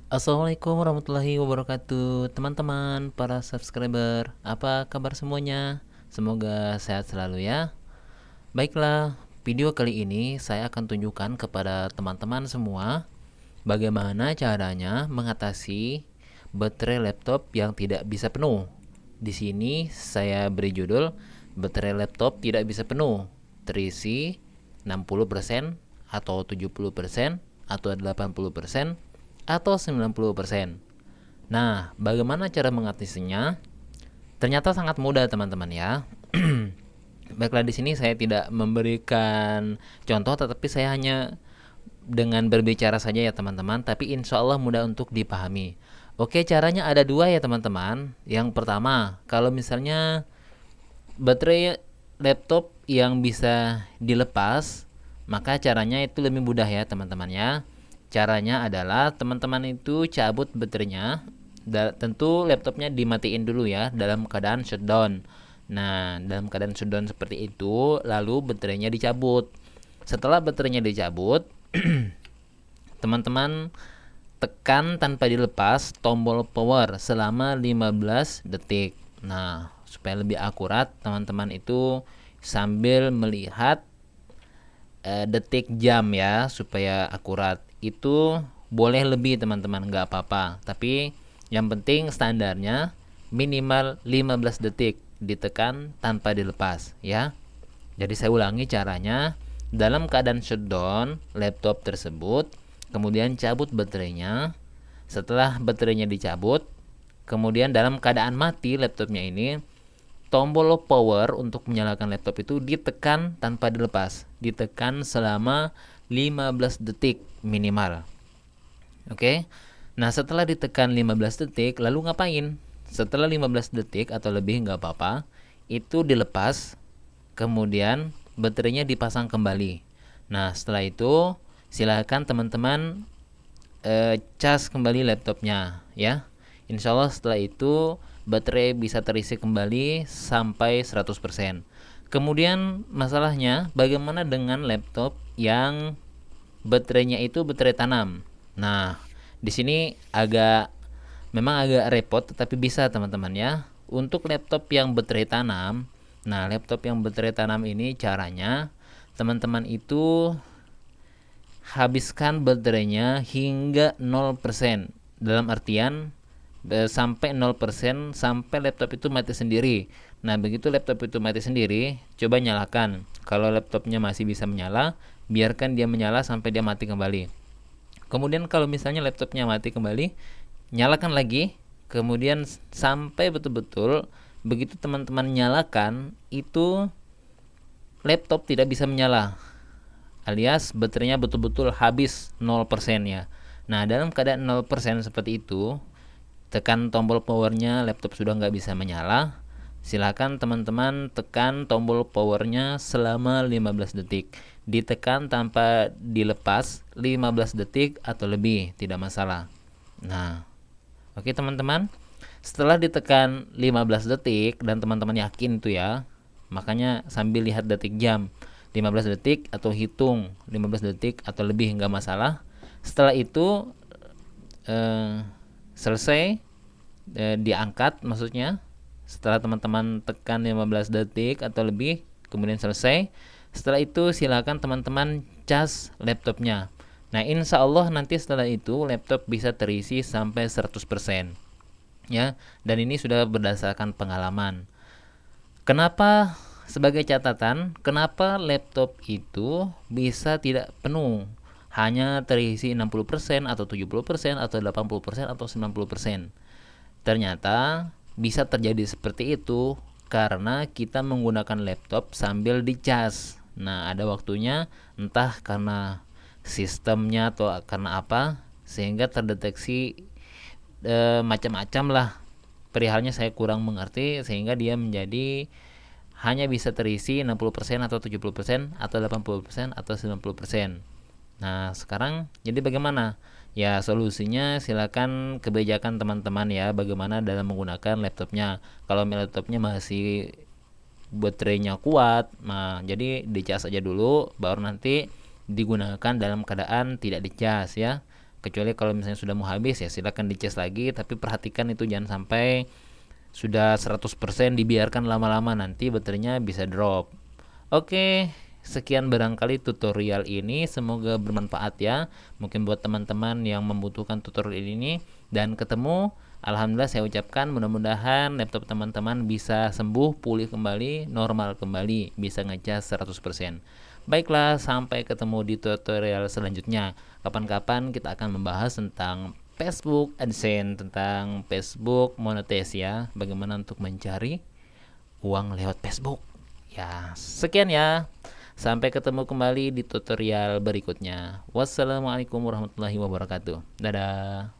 Assalamualaikum warahmatullahi wabarakatuh, teman-teman para subscriber. Apa kabar semuanya? Semoga sehat selalu ya. Baiklah, video kali ini saya akan tunjukkan kepada teman-teman semua bagaimana caranya mengatasi baterai laptop yang tidak bisa penuh. Di sini saya beri judul baterai laptop tidak bisa penuh, terisi 60% atau 70% atau 80% atau 90%. Nah, bagaimana cara mengatasinya? Ternyata sangat mudah teman-teman ya. Baiklah, di sini saya tidak memberikan contoh, tetapi saya hanya dengan berbicara saja ya teman-teman, tapi insya Allah mudah untuk dipahami. Oke, caranya ada dua ya teman-teman. Yang pertama, kalau misalnya baterai laptop yang bisa dilepas, maka caranya itu lebih mudah ya teman-teman ya. Caranya adalah teman-teman itu cabut baterainya. Tentu laptopnya dimatiin dulu ya dalam keadaan shutdown. Nah, dalam keadaan shutdown seperti itu, lalu baterainya dicabut. Setelah baterainya dicabut, teman-teman tekan tanpa dilepas tombol power selama 15 detik. Nah, supaya lebih akurat, teman-teman itu sambil melihat detik jam ya, supaya akurat. Itu boleh lebih teman-teman, nggak apa-apa. Tapi yang penting standarnya minimal 15 detik ditekan tanpa dilepas ya. Jadi saya ulangi caranya. Dalam keadaan shutdown laptop tersebut, kemudian cabut baterainya. Setelah baterainya dicabut, kemudian dalam keadaan mati laptopnya ini, tombol power untuk menyalakan laptop itu ditekan tanpa dilepas. Ditekan selama 15 detik minimal. Oke. Nah, setelah ditekan 15 detik, lalu ngapain? Setelah 15 detik atau lebih nggak apa-apa, itu dilepas, kemudian baterainya dipasang kembali. Nah, setelah itu silakan teman-teman cas kembali laptopnya ya. Insya Allah setelah itu baterai bisa terisi kembali sampai 100%. Kemudian masalahnya bagaimana dengan laptop yang baterainya itu baterai tanam? Nah, di sini memang agak repot, tetapi bisa teman-teman ya. Untuk laptop yang baterai tanam, nah laptop yang baterai tanam ini caranya teman-teman itu habiskan baterainya hingga 0%. Dalam artian sampai 0% sampai laptop itu mati sendiri. Nah, begitu laptop itu mati sendiri, coba nyalakan. Kalau laptopnya masih bisa menyala, biarkan dia menyala sampai dia mati kembali. Kemudian kalau misalnya laptopnya mati kembali, nyalakan lagi, kemudian sampai betul-betul begitu teman-teman nyalakan itu laptop tidak bisa menyala, alias baterainya betul-betul habis 0% ya. Nah, dalam keadaan 0% seperti itu, tekan tombol powernya, laptop sudah nggak bisa menyala. Silakan teman-teman tekan tombol powernya selama 15 detik. Ditekan tanpa dilepas 15 detik atau lebih, tidak masalah. Nah, oke teman-teman. Setelah ditekan 15 detik dan teman-teman yakin tuh ya, makanya sambil lihat detik jam, 15 detik atau hitung 15 detik atau lebih nggak masalah. Setelah itu selesai, diangkat maksudnya. Setelah teman-teman tekan 15 detik atau lebih, kemudian selesai. Setelah itu silakan teman-teman cas laptopnya. Nah, insya Allah nanti setelah itu laptop bisa terisi sampai 100% ya. Dan ini sudah berdasarkan pengalaman. Kenapa, sebagai catatan, kenapa laptop itu bisa tidak penuh? Hanya terisi 60% atau 70% atau 80% atau 90%. Ternyata bisa terjadi seperti itu karena kita menggunakan laptop sambil dicas. Nah, ada waktunya entah karena sistemnya atau karena apa sehingga terdeteksi macam-macam lah. Perihalnya saya kurang mengerti sehingga dia menjadi hanya bisa terisi 60% atau 70% atau 80% atau 90%. Nah, sekarang jadi bagaimana? Ya, solusinya silakan kebijakan teman-teman ya, bagaimana dalam menggunakan laptopnya. Kalau laptopnya masih baterainya kuat, nah jadi dicas aja dulu, baru nanti digunakan dalam keadaan tidak dicas ya. Kecuali kalau misalnya sudah mau habis ya silakan dicas lagi, tapi perhatikan itu jangan sampai sudah 100% dibiarkan lama-lama, nanti baterainya bisa drop. Oke, sekian barangkali tutorial ini, semoga bermanfaat ya. Mungkin buat teman-teman yang membutuhkan tutorial ini, dan ketemu. Alhamdulillah saya ucapkan mudah-mudahan laptop teman-teman bisa sembuh, pulih kembali, normal kembali, bisa ngecas 100%. Baiklah, sampai ketemu di tutorial selanjutnya. Kapan-kapan kita akan membahas tentang Facebook AdSense, tentang Facebook monetize ya, bagaimana untuk mencari uang lewat Facebook. Ya, sekian ya. Sampai ketemu kembali di tutorial berikutnya. Wassalamualaikum warahmatullahi wabarakatuh. Dadah.